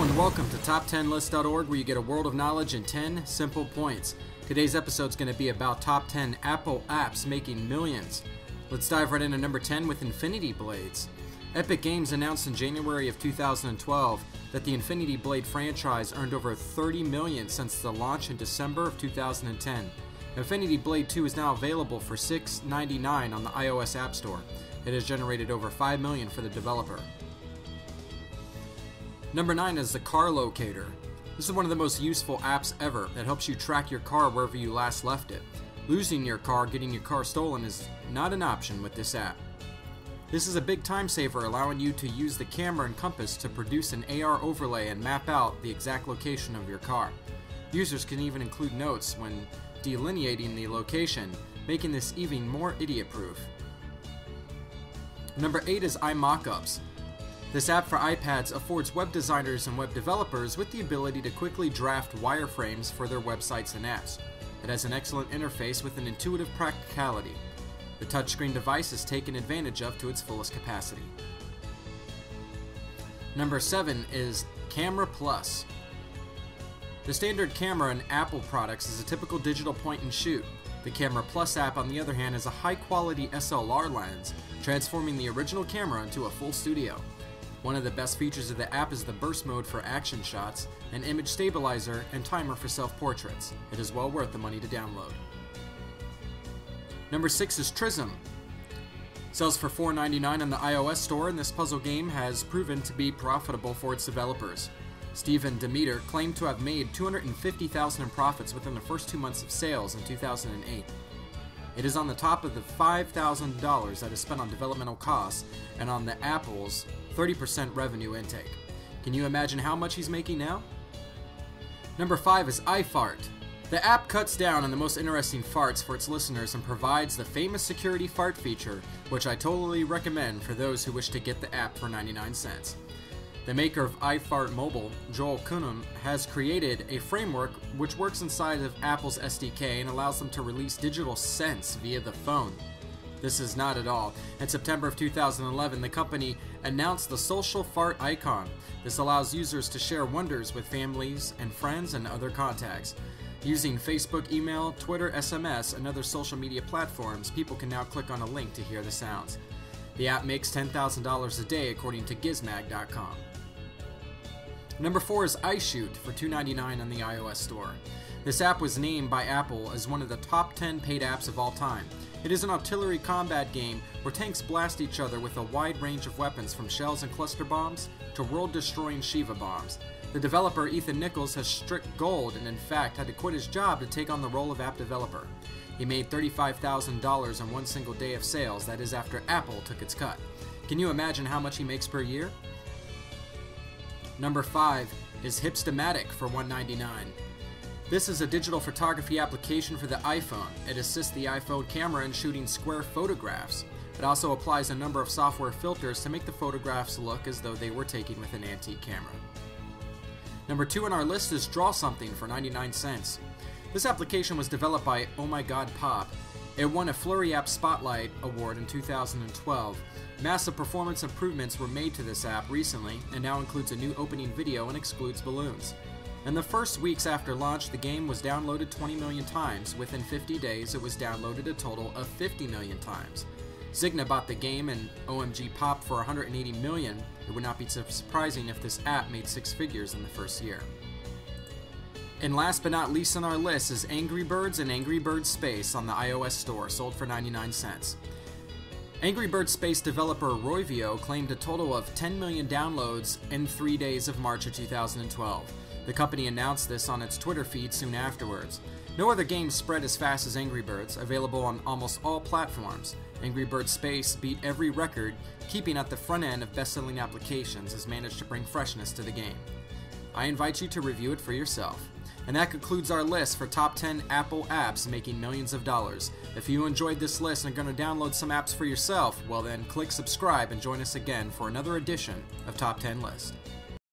and welcome to top10list.org, where you get a world of knowledge in 10 simple points. Today's episode is going to be about top 10 Apple apps making millions. Let's dive right into number 10 with Infinity Blades. Epic Games announced in January of 2012 that the Infinity Blade franchise earned over $30 million since the launch in December of 2010. Infinity Blade 2 is now available for $6.99 on the iOS App Store. It has generated over $5 million for the developer. Number 9 is the Car Locator. This is one of the most useful apps ever that helps you track your car wherever you last left it. Losing your car, getting your car stolen is not an option with this app. This is a big time saver, allowing you to use the camera and compass to produce an AR overlay and map out the exact location of your car. Users can even include notes when delineating the location, making this even more idiot-proof. Number 8 is Mockups. This app for iPads affords web designers and web developers with the ability to quickly draft wireframes for their websites and apps. It has an excellent interface with an intuitive practicality. The touchscreen device is taken advantage of to its fullest capacity. Number 7 is Camera Plus. The standard camera in Apple products is a typical digital point and shoot. The Camera Plus app, on the other hand, is a high-quality SLR lens, transforming the original camera into a full studio. One of the best features of the app is the burst mode for action shots, an image stabilizer, and timer for self-portraits. It is well worth the money to download. Number 6 is Trizol. Sells for $4.99 on the iOS store, and this puzzle game has proven to be profitable for its developers. Stephen Demeter claimed to have made $250,000 in profits within the first 2 months of sales in 2008. It is on the top of the $5,000 that is spent on developmental costs and on the Apple's 30% revenue intake. Can you imagine how much he's making now? Number 5 is iFart. The app cuts down on the most interesting farts for its listeners and provides the famous security fart feature, which I totally recommend for those who wish to get the app for 99 cents. The maker of iFart Mobile, Joel Kuhnum, has created a framework which works inside of Apple's SDK and allows them to release digital scents via the phone. This is not at all. In September of 2011, the company announced the social fart icon. This allows users to share wonders with families and friends and other contacts. Using Facebook, email, Twitter, SMS, and other social media platforms, people can now click on a link to hear the sounds. The app makes $10,000 a day according to Gizmag.com. Number 4 is iShoot for $2.99 on the iOS store. This app was named by Apple as one of the top 10 paid apps of all time. It is an artillery combat game where tanks blast each other with a wide range of weapons, from shells and cluster bombs to world-destroying Shiva bombs. The developer, Ethan Nichols, has strict gold and in fact had to quit his job to take on the role of app developer. He made $35,000 in one single day of sales, that is after Apple took its cut. Can you imagine how much he makes per year? Number 5 is Hipstamatic for $1.99. This is a digital photography application for the iPhone. It assists the iPhone camera in shooting square photographs. It also applies a number of software filters to make the photographs look as though they were taken with an antique camera. Number 2 on our list is Draw Something for 99 cents. This application was developed by Oh My God Pop. It won a Flurry App Spotlight Award in 2012. Massive performance improvements were made to this app recently and now includes a new opening video and excludes balloons. In the first weeks after launch, the game was downloaded 20 million times. Within 50 days, it was downloaded a total of 50 million times. Zigna bought the game and OMG Pop for $180 million. It would not be surprising if this app made 6 figures in the first year. And last but not least on our list is Angry Birds and Angry Birds Space on the iOS store, sold for 99 cents. Angry Birds Space developer Roivio claimed a total of 10 million downloads in 3 days of March of 2012. The company announced this on its Twitter feed soon afterwards. No other game spread as fast as Angry Birds, available on almost all platforms. Angry Birds Space beat every record, keeping at the front end of best-selling applications, has managed to bring freshness to the game. I invite you to review it for yourself. And that concludes our list for top 10 Apple apps making millions of dollars. If you enjoyed this list and are going to download some apps for yourself, well then click subscribe and join us again for another edition of Top 10 List.